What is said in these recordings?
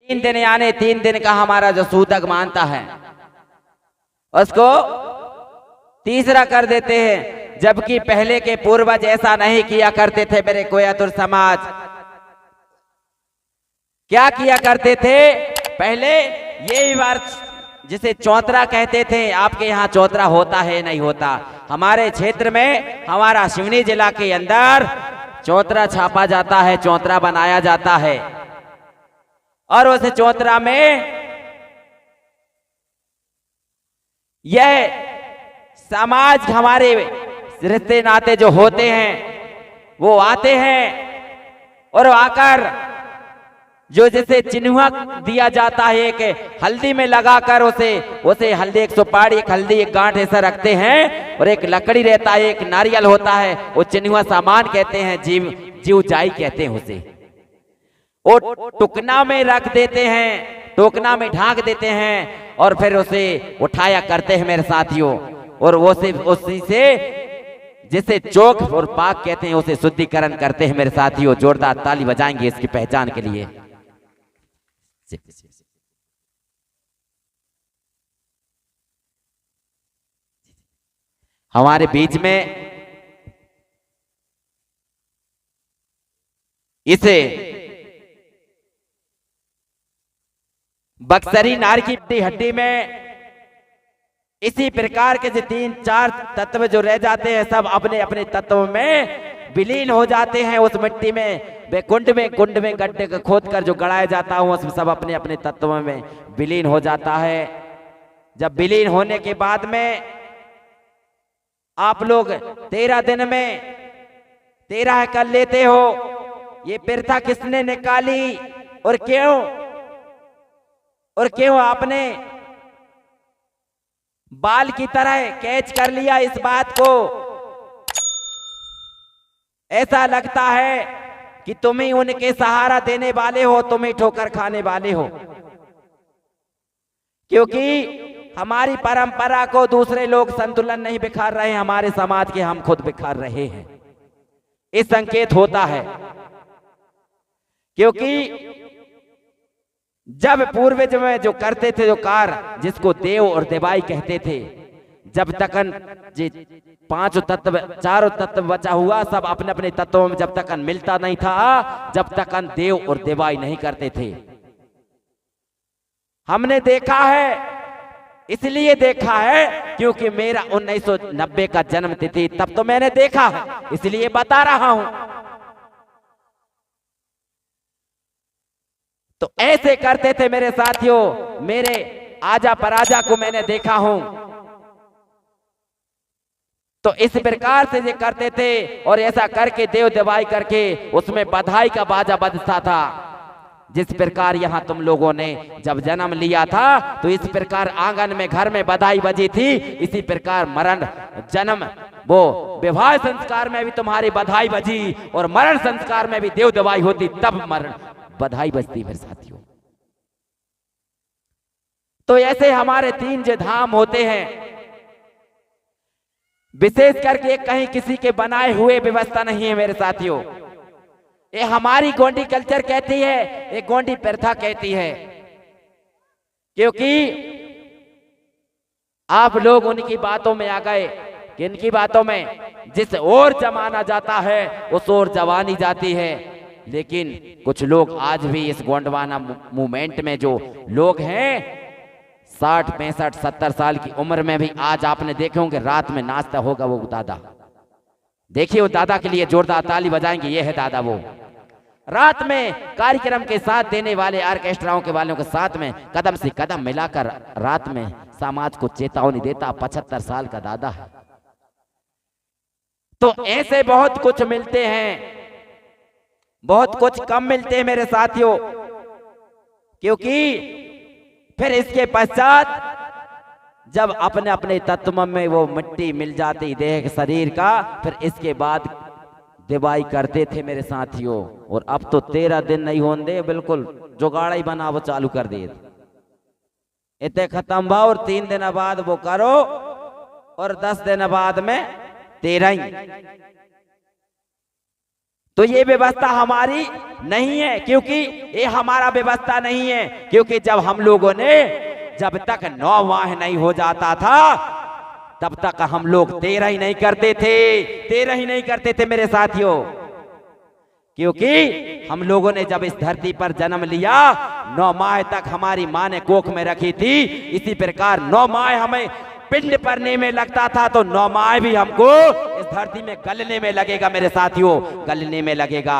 3 दिन यानी 3 दिन का हमारा जो सूतक मानता है उसको तीसरा कर देते हैं, जबकि पहले के पूर्वज ऐसा नहीं किया करते थे। मेरे कोयातुर समाज क्या किया करते थे पहले, ये बार जिसे चौतरा कहते थे, आपके यहाँ चौतरा होता है नहीं होता? हमारे क्षेत्र में, हमारा सिवनी जिला के अंदर चौतरा छापा जाता है, चौतरा बनाया जाता है। और उस चौतरा में यह समाज, हमारे रिश्ते नाते जो होते हैं वो आते हैं और आकर जो जैसे चिन्ह दिया जाता है, एक हल्दी में लगाकर उसे हल्दी, एक सुपारी, एक हल्दी, एक गांठ ऐसा रखते हैं और एक लकड़ी रहता है, एक नारियल होता है, वो चिन्ह सामान कहते हैं, जीव जाई कहते हैं उसे। वो टुकना में रख देते हैं, टोकना में ढांक देते हैं और फिर उसे उठाया करते हैं मेरे साथियों। और वो से उसी से जिसे चौक और पाक कहते हैं उसे शुद्धिकरण करते हैं मेरे साथियों। जोरदार ताली बजाएंगे इसकी पहचान के लिए। हमारे बीच में इसे बक्सरी नार की हड्डी में इसी प्रकार के जो 3-4 तत्व जो रह जाते हैं, सब अपने अपने तत्व में विलीन हो जाते हैं। उस मिट्टी में, वे कुंड में गड्ढे को खोद कर जो गड़ाया जाता है, उसमें सब अपने अपने तत्व में विलीन हो जाता है। जब विलीन होने के बाद में आप लोग 13 दिन में 13 कर लेते हो। ये प्रथा किसने निकाली और क्यों आपने बाल की तरह कैच कर लिया इस बात को? ऐसा लगता है कि तुम ही उनके सहारा देने वाले हो, तुम ही ठोकर खाने वाले हो, क्योंकि हमारी परंपरा को दूसरे लोग संतुलन नहीं बिखार रहे हैं, हमारे समाज के हम खुद बिखार रहे हैं। इस संकेत होता है, क्योंकि जब पूर्वज में जो करते थे, जो कार्य जिसको देव और देवाई कहते थे, जब तकन 5 तत्व 4 तत्व बचा हुआ, सब अपने अपने तत्वों में जब तकन मिलता नहीं था, जब तकन देव और देवाई नहीं करते थे। हमने देखा है, इसलिए देखा है क्योंकि मेरा 1990 का जन्म तिथि, तब तो मैंने देखा है, इसलिए बता रहा हूं। तो ऐसे करते थे मेरे साथियों, मेरे आजा पराजा को मैंने देखा हूं। तो इस प्रकार से ये करते थे और ऐसा करके देव देवाई करके उसमें बधाई का बाजा बजता था। जिस प्रकार यहाँ तुम लोगों ने जब जन्म लिया था तो इस प्रकार आंगन में, घर में बधाई बजी थी, इसी प्रकार मरण, जन्म, वो विवाह संस्कार में भी तुम्हारी बधाई बजी और मरण संस्कार में भी देव देवाई होती, तब मरण बधाई बजती मेरे साथियों। तो ऐसे हमारे 3 जो धाम होते हैं, विशेष करके कहीं किसी के बनाए हुए व्यवस्था नहीं है मेरे साथियों। ये हमारी गोंडी कल्चर कहती है, ये गोंडी प्रथा कहती है, क्योंकि आप लोग उनकी बातों में आ गए कि इनकी बातों में जिस ओर जमाना जाता है उस ओर जवानी जाती है। लेकिन कुछ लोग आज भी इस गोंडवाना मूवमेंट में जो लोग हैं, 60, 65, 70 साल की उम्र में भी आज आपने देखे होंगे रात में नाचता होगा वो दादा। देखिए वो दादा के लिए जोरदार ताली बजाएंगे। ये है दादा, वो रात में कार्यक्रम के साथ देने वाले ऑर्केस्ट्राओं के वालों के साथ में कदम से कदम मिलाकर रात में समाज को चेतावनी देता 75 साल का दादा है। तो ऐसे बहुत कुछ मिलते हैं, बहुत कुछ कम मिलते हैं मेरे साथियों, क्योंकि फिर इसके पश्चात जब अपने अपने तत्व में वो मिट्टी मिल जाती देह शरीर का, फिर इसके बाद दिवाई करते थे मेरे साथियों। और अब तो 13 दिन नहीं होने, बिल्कुल जुगाड़ ही बना वो चालू कर दिए, इतने खत्म भाव और 3 दिन बाद वो करो और 10 दिन बाद में 13 ही। तो ये व्यवस्था हमारी नहीं है, क्योंकि ये हमारा व्यवस्था नहीं है। क्योंकि जब हम लोगों ने जब तक 9 माह नहीं हो जाता था तब तक हम लोग 13 ही नहीं करते थे, 13 ही नहीं करते थे मेरे साथियों। क्योंकि हम लोगों ने जब इस धरती पर जन्म लिया 9 माह तक हमारी माँ ने कोख में रखी थी। इसी प्रकार 9 माह हमें पिंड भरने में लगता था, तो 9 माह भी हमको इस धरती में गलने में लगेगा मेरे साथियों, गलने में लगेगा।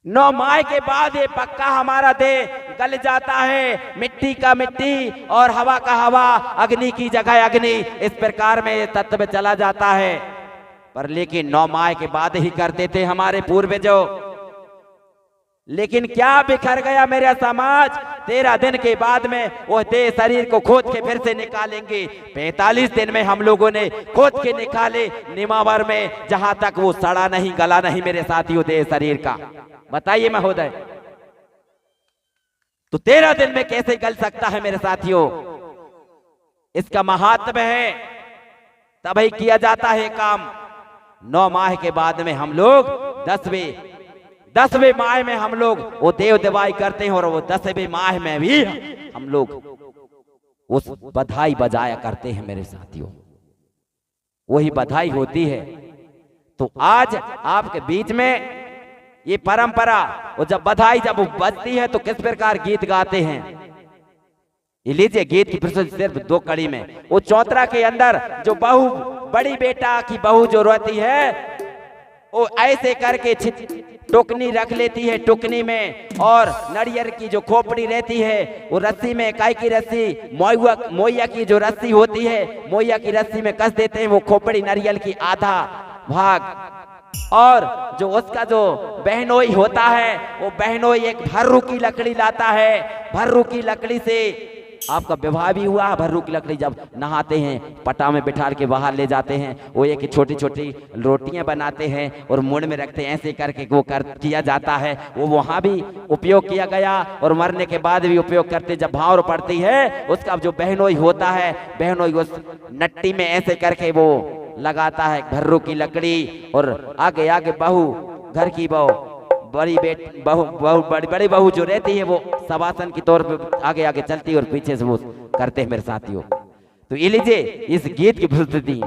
9 माह के बाद ये पक्का हमारा देह गल जाता है, मिट्टी का मिट्टी और हवा का हवा, अग्नि की जगह अग्नि, इस प्रकार में ये तत्व चला जाता है। पर लेकिन 9 माह के बाद ही करते थे हमारे पूर्वजों। लेकिन क्या बिखर गया मेरा समाज। 13 दिन के बाद में वो देह शरीर को खोद के फिर से निकालेंगे। 45 दिन में हम लोगों ने खोद के निकाले निमावर में, जहां तक वो सड़ा नहीं गला नहीं मेरे साथियों देह शरीर का। बताइए महोदय, तो 13 दिन में कैसे गल सकता है मेरे साथियों। इसका महात्म है, तभी किया जाता है काम। 9 माह के बाद में हम लोग 10वें माह में हम लोग वो देव देवाई करते हैं, और वो 10वें माह में भी हम लोग उस बधाई बजाया करते हैं मेरे साथियों। वही बधाई होती है। तो आज आपके बीच में ये परंपरा, वो जब बधाई जब बजती है तो किस प्रकार गीत गाते हैं। ये लीजिए गीत की प्रस्तुति सिर्फ 2 कड़ी में। वो चौतरा के अंदर जो बहू, बड़ी बेटा की बहू जो रहती है, वो ऐसे करके टोकनी रख लेती है, टोकनी में, और नारियल की जो खोपड़ी रहती है वो रस्सी में, काय की रस्सी, मोइया की जो रस्सी होती है, मोइया की रस्सी में कस देते हैं वो खोपड़ी नारियल की आधा भाग। और जो उसका जो बहनोई होता है, वो बहनोई एक भर्रू की लकड़ी लाता है। भर्रू की लकड़ी से आपका विवाह भी हुआ। भर्रू की लकड़ी जब नहाते हैं पटा में बिठा के बाहर ले जाते हैं, वो एक छोटी छोटी रोटियां बनाते हैं और मुंड में रखते हैं, ऐसे करके वो किया जाता है। वो वहाँ भी उपयोग किया गया और मरने के बाद भी उपयोग करते। जब भावर पड़ती है उसका जो बहनोई होता है, बहनोई उस नट्टी में ऐसे करके वो लगाता है भर्रू की लकड़ी। और आगे आगे बहू, घर की बहू, बड़ी बड़ी बहू जो रहती है वो सवासन की तौर पे आगे आगे चलती है और पीछे से वो करते हैं मेरे साथियों। तो ये लीजिए इस गीत की प्रस्तुति।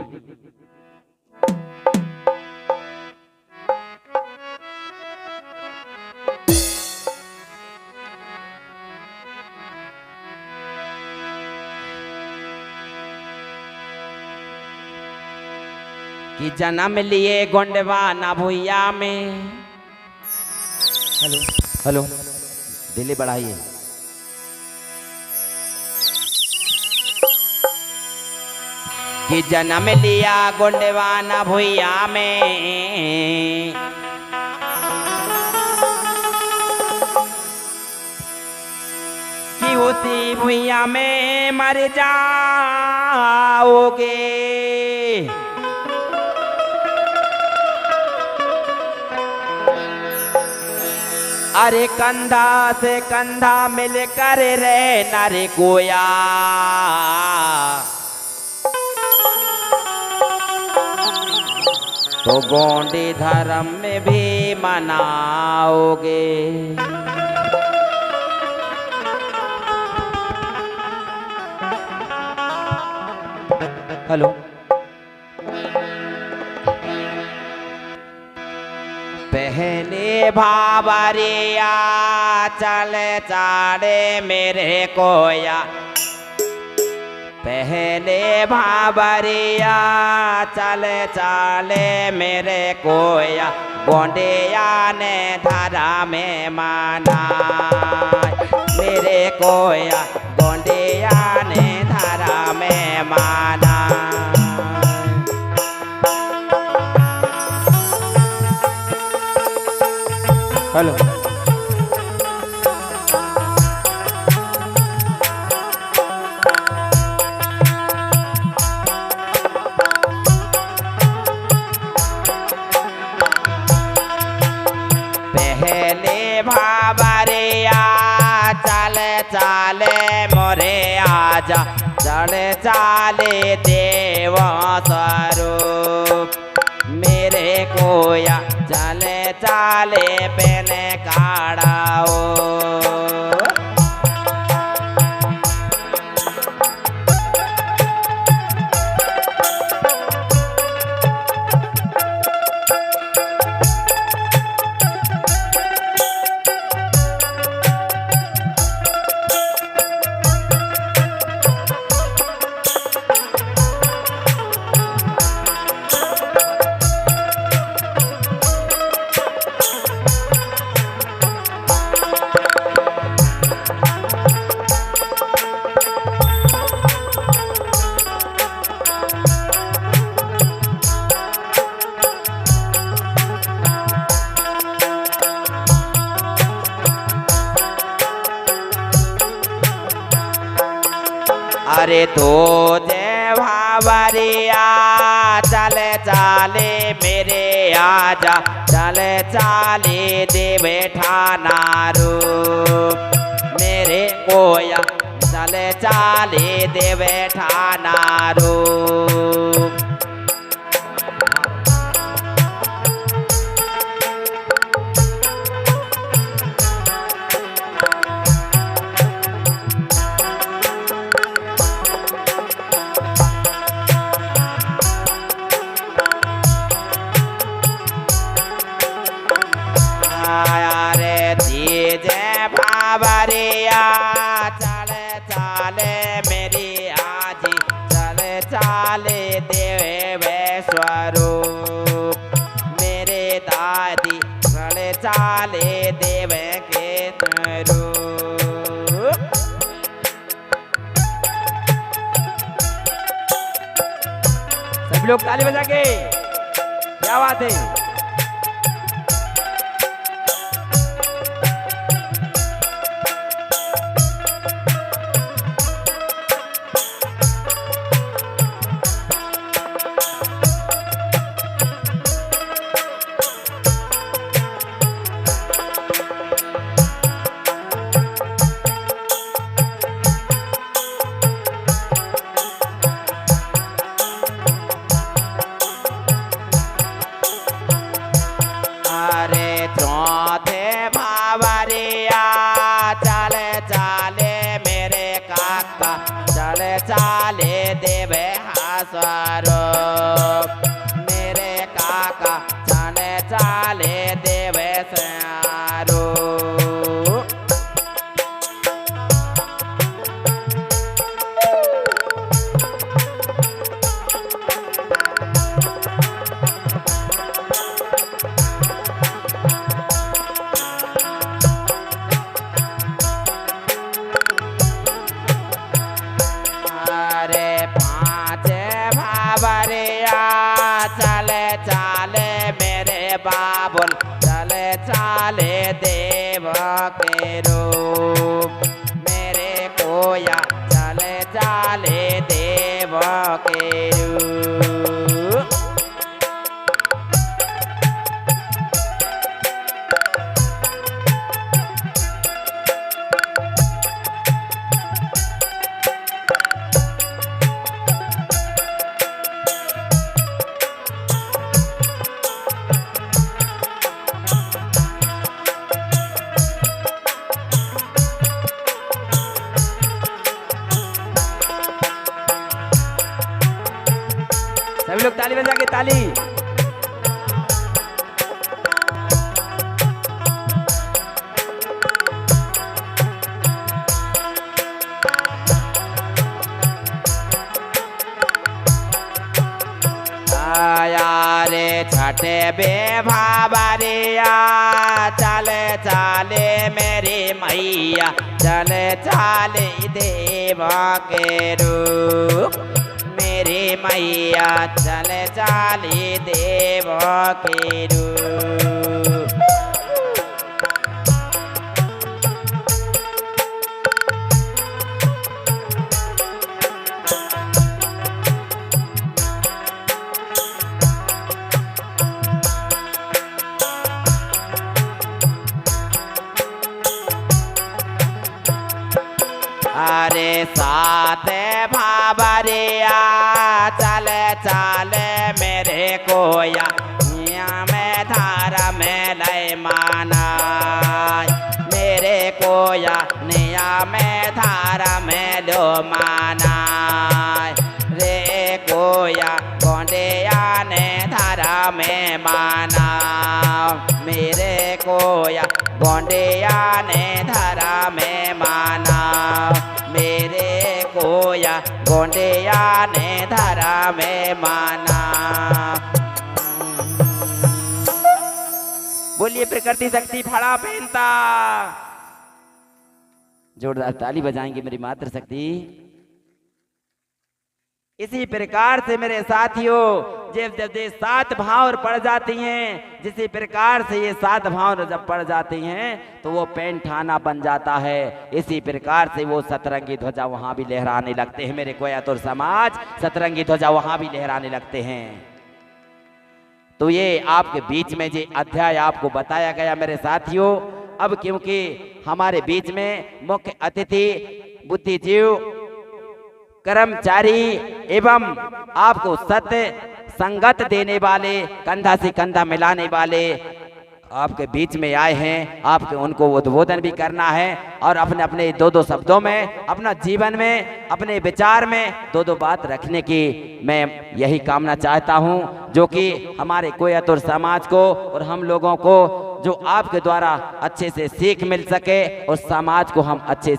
कि जन्म लिए गोंडवाना भुइया में। हेलो हेलो, दिल्ली बढ़ाइए। कि जन्म लिया गोंडवाना भुइया में, कि उसी भुइया में मर जाओगे। अरे कंधा से कंधा मिलकर रहना रे गोया, तो गोंडी धर्म में भी मनाओगे। हेलो, पहले भावरिया चल चाड़े मेरे कोया, पहले भावरिया चल चाले मेरे कोया, गोंडिया ने धारा में माना मेरे कोया, गोंडिया ने धारा में माना। हेलो, पहले भावरिया चल चाले मोरे आजा, चल चाले देव स्वरूप मेरे कोया चले चाले पेने काढ़ाओ। अरे तो जय भावरिया चले चाले मेरे आजा, चले चाले दे बैठा नारूप मेरे कोया, चले चाले दे बैठा नारूप। भावरिया चले चाले मेरी आजी, चले चाले देवे स्वरूप मेरे दादी, चले चाले देवे के स्वरूप। सभी लोग ताली बजा के, क्या बात है। चले चाले देवे स्वरूप मेरे काका, चले चाले देवे स्वरूप। चले चाले मेरे बाबुल, चले चाले देव के रूप मेरे कोया, चले चाले देव के रूप। सभी लोग ताली बजा के, ताली। आया रे छठे बे भावरिया चले चाले मेरी मैया, चले चाले देव के रूप मेरी मैया, चले चाले देव के रूप। अरे साथ भावरिया चले चाले मेरे कोया, में कोया नया में धारा में लो माना रे कोया गोंडिया ने धारा में माना मेरे कोया गोंडिया ने धारा में माना मेरे कोया गोंडिया ने धारा में माना। बोलिए प्रकृति शक्ति फड़ा पहनता। जोरदार ताली बजाएंगे मेरी मातृ शक्ति। इसी प्रकार से मेरे साथियों जब जब ये 7 भाव पड़ जाती हैं, जिसी प्रकार से ये 7 भाव जब पड़ जाती हैं तो वो पैंठाना बन जाता है। इसी प्रकार से वो सतरंगी ध्वजा वहां भी लहराने लगते हैं मेरे कोयातुर समाज, सतरंगी ध्वजा वहां भी लहराने लगते हैं। तो ये आपके बीच में जो अध्याय आपको बताया गया मेरे साथियों, अब क्योंकि हमारे बीच में मुख्य अतिथि बुद्धिजीव कर्मचारी एवं आपको सत्य संगत देने वाले, कंधा से कंधा मिलाने वाले आपके बीच में आए हैं, आपके उनको उद्बोधन भी करना है और अपने अपने 2-2 शब्दों में अपना जीवन में अपने विचार में 2-2 बात रखने की मैं यही कामना चाहता हूं, जो कि हमारे कोयातुर समाज को और हम लोगों को जो आपके द्वारा अच्छे से सीख मिल सके, उस समाज को हम अच्छे